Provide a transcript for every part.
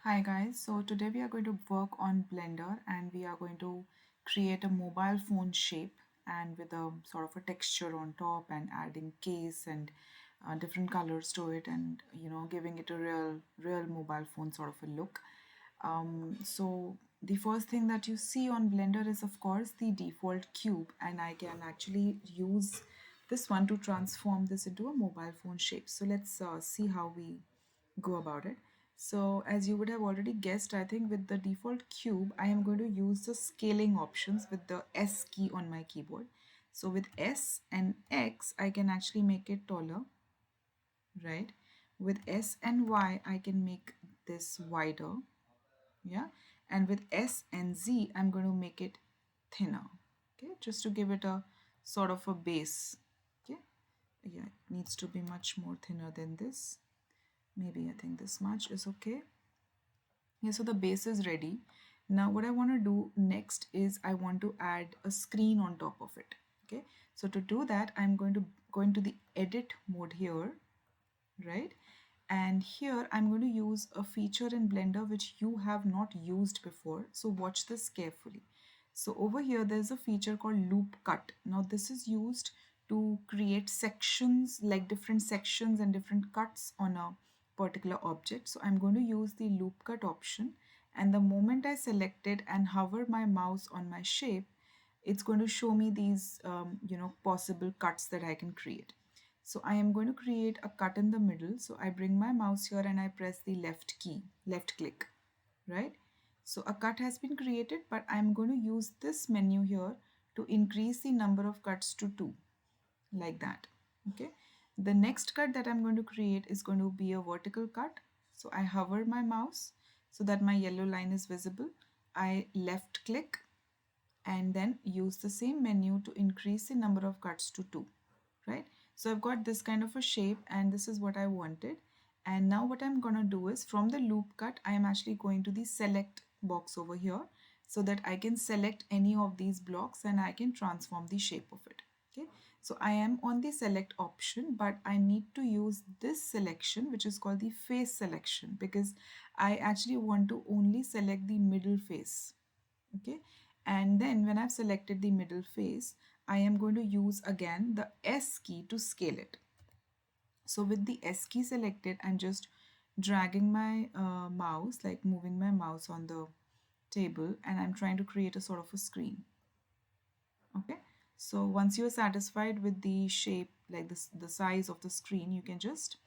Hi guys, so today we are going to work on Blender and we are going to create a mobile phone shape and with a sort of a texture on top and adding case and different colors to it and giving it a real mobile phone sort of a look. So the first thing that you see on Blender is of course the default cube, and I can actually use this one to transform this into a mobile phone shape. So let's see how we go about it. So as you would have already guessed, I think with the default cube, I am going to use the scaling options with the S key on my keyboard. So with S and X, I can actually make it taller, right? With S and Y, I can make this wider, yeah? And with S and Z, I'm going to make it thinner, okay? Just to give it a sort of a base, okay? Yeah, it needs to be much more thinner than this. Maybe I think this much is okay. Yeah, so the base is ready. Now what I want to do next is I want to add a screen on top of it. Okay, so to do that, I'm going to go into the edit mode here, right? And here I'm going to use a feature in Blender which you have not used before. So watch this carefully. So over here there's a feature called loop cut. Now this is used to create sections, like different sections and different cuts on a particular object. So I'm going to use the loop cut option, and the moment I select it and hover my mouse on my shape, it's going to show me these possible cuts that I can create. So I am going to create a cut in the middle. So I bring my mouse here and I press the left key, left click, right? So a cut has been created, but I'm going to use this menu here to increase the number of cuts to 2, like that. Okay. The next cut that I'm going to create is going to be a vertical cut. So I hover my mouse so that my yellow line is visible. I left click and then use the same menu to increase the number of cuts to 2, right? So I've got this kind of a shape and this is what I wanted. And now what I'm gonna do is from the loop cut, I am actually going to the select box over here so that I can select any of these blocks and I can transform the shape of it. Okay, so I am on the select option, but I need to use this selection which is called the face selection because I actually want to only select the middle face. Okay, and then when I've selected the middle face, I am going to use again the S key to scale it. So with the S key selected, I'm just dragging my mouse, like moving my mouse on the table, and I'm trying to create a sort of a screen. Okay, so once you're satisfied with the shape, like this, the size of the screen, you can just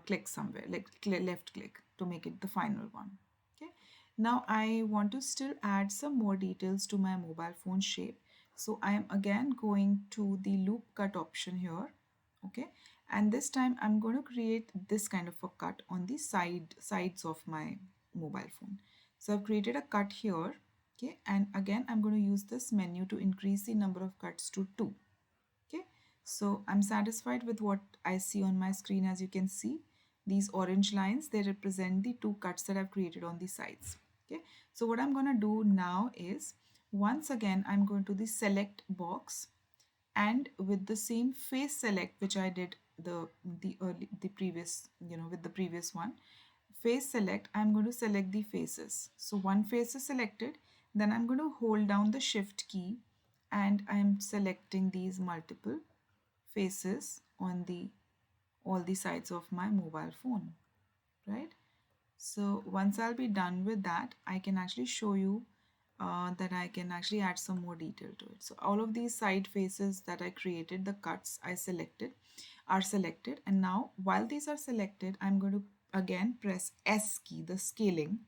click somewhere, like left click to make it the final one. Okay, now I want to still add some more details to my mobile phone shape. So I am again going to the loop cut option here. Okay, and this time I'm going to create this kind of a cut on the sides of my mobile phone. So I've created a cut here. Okay, and again I'm going to use this menu to increase the number of cuts to 2. Okay, so I'm satisfied with what I see on my screen. As you can see, these orange lines, they represent the 2 cuts that I've created on the sides. Okay, so what I'm going to do now is once again I'm going to the select box, and with the same face select which I did the previous, with the previous one, face select, I'm going to select the faces. So one face is selected, then I'm going to hold down the shift key and I'm selecting these multiple faces on the all the sides of my mobile phone, right? So once I'll be done with that, I can actually show you that I can actually add some more detail to it. So all of these side faces that I created, the cuts I selected are selected, and now while these are selected, I'm going to again press S key, the scaling,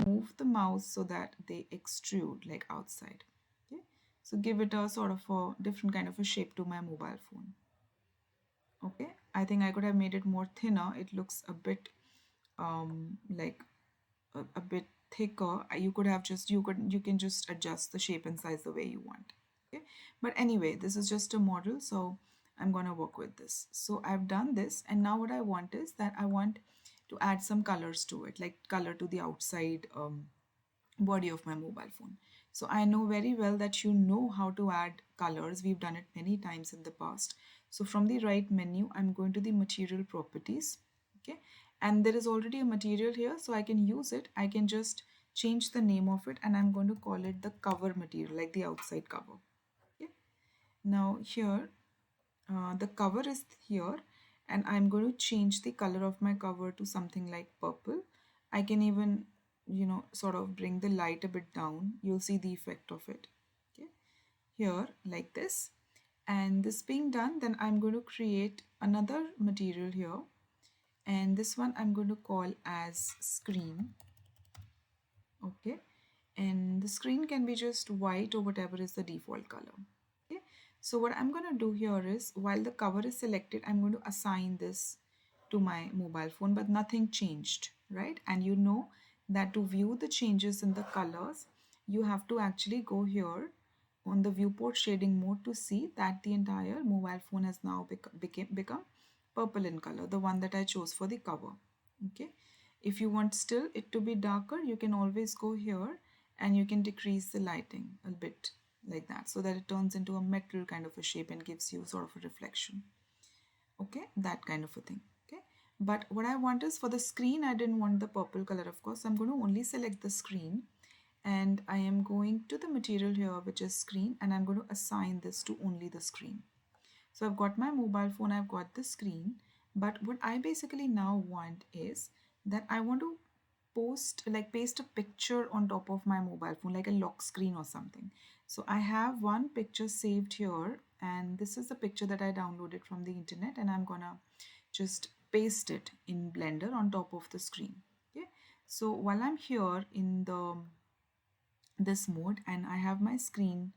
move the mouse so that they extrude like outside. Okay, so give it a sort of a different kind of a shape to my mobile phone. Okay, I think I could have made it more thinner. It looks a bit like a bit thicker. You could have just you can just adjust the shape and size the way you want. Okay, but anyway, this is just a model, so I'm gonna work with this. So I've done this, and now what I want is that I want to add some colors to it, like color to the outside body of my mobile phone. So I know very well that you know how to add colors. We've done it many times in the past. So from the right menu, I'm going to the material properties. Okay, and there is already a material here, so I can use it. I can just change the name of it, and I'm going to call it the cover material, like the outside cover. Okay. Now here, the cover is here, and I'm going to change the color of my cover to something like purple. I can even, sort of bring the light a bit down. You'll see the effect of it. Okay, here like this. And this being done, then I'm going to create another material here, and this one I'm going to call as screen. Okay, and the screen can be just white or whatever is the default color. Okay, so what I'm going to do here is, while the cover is selected, I'm going to assign this to my mobile phone, but nothing changed, right? And you know that to view the changes in the colors, you have to actually go here on the viewport shading mode to see that the entire mobile phone has now become purple in color, the one that I chose for the cover. Okay, if you want still it to be darker, you can always go here and you can decrease the lighting a bit, like that, so that it turns into a metal kind of a shape and gives you sort of a reflection. Okay, that kind of a thing. Okay, but what I want is, for the screen I didn't want the purple color, of course. I'm going to only select the screen, and I am going to the material here, which is screen, and I'm going to assign this to only the screen. So I've got my mobile phone, I've got the screen, but what I basically now want is that I want to paste a picture on top of my mobile phone, like a lock screen or something. So I have one picture saved here, and this is the picture that I downloaded from the internet, and I'm gonna just paste it in Blender on top of the screen. Okay, so while I'm here in this mode and I have my screen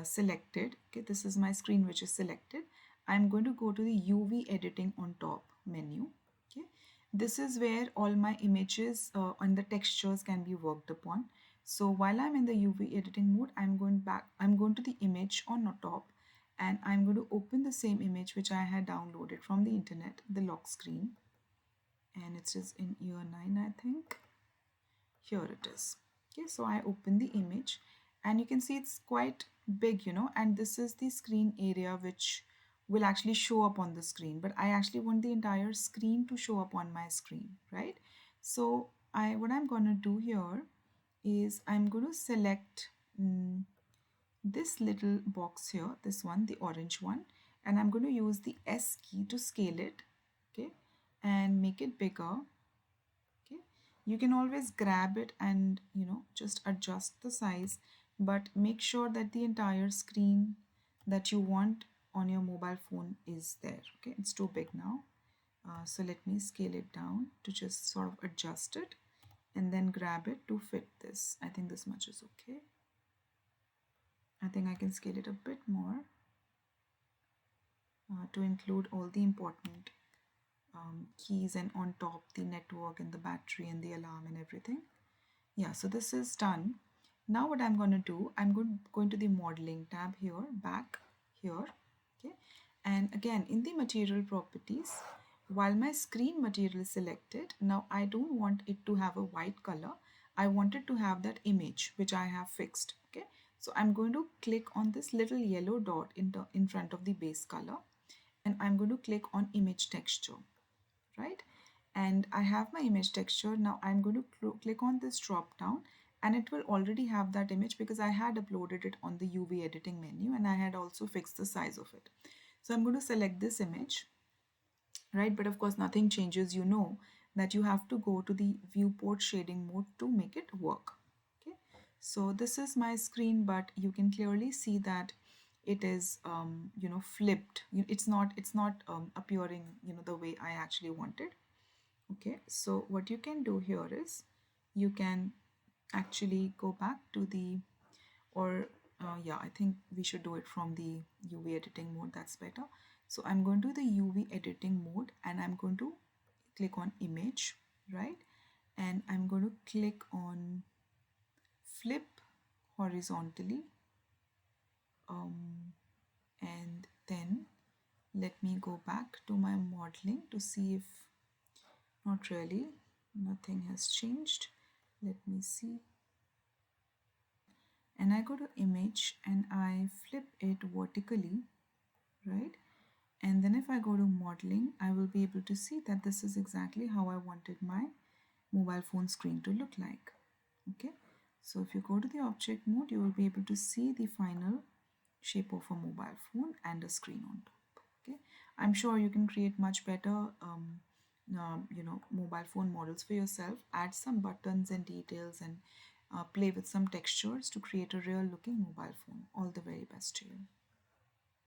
selected, okay, this is my screen which is selected, I'm going to go to the UV editing on top menu. Okay, this is where all my images and the textures can be worked upon. So while I'm in the UV editing mode, I'm going to the image on the top, and I'm going to open the same image which I had downloaded from the internet, the lock screen, and it's just in year 9, I think. Here it is. Okay, so I open the image, and you can see it's quite big, and this is the screen area which will actually show up on the screen, but I actually want the entire screen to show up on my screen, right? So what I'm going to do here is I'm going to select this little box here, this one, the orange one, and I'm going to use the S key to scale it, okay, and make it bigger. Okay, you can always grab it and just adjust the size, but make sure that the entire screen that you want on your mobile phone is there. Okay, it's too big now, so let me scale it down to just sort of adjust it and then grab it to fit this. I think this much is okay. I think I can scale it a bit more to include all the important keys, and on top the network and the battery and the alarm and everything. Yeah, so this is done. Now what I'm going to do, I'm going to the modeling tab here, back here. Okay, and again in the material properties, while my screen material is selected, now I don't want it to have a white color. I want it to have that image which I have fixed. Okay, so I'm going to click on this little yellow dot in front of the base color, and I'm going to click on image texture, right? And I have my image texture. Now I'm going to click on this drop down, and it will already have that image because I had uploaded it on the UV editing menu, and I had also fixed the size of it. So I'm going to select this image, right? But of course nothing changes. You know that you have to go to the viewport shading mode to make it work. Okay, so this is my screen, but you can clearly see that it is flipped. It's not appearing the way I actually wanted. Okay, so what you can do here is you can actually go back to the, or yeah, I think we should do it from the UV editing mode. That's better. So I'm going to the UV editing mode, and I'm going to click on image, right? And I'm going to click on flip horizontally, and then let me go back to my modeling to see if, not really, nothing has changed. Let me see. And I go to image and I flip it vertically, right? And then if I go to modeling, I will be able to see that this is exactly how I wanted my mobile phone screen to look like. Okay, so if you go to the object mode, you will be able to see the final shape of a mobile phone and a screen on top. Okay, I'm sure you can create much better mobile phone models for yourself, add some buttons and details, and play with some textures to create a real looking mobile phone. All the very best to you.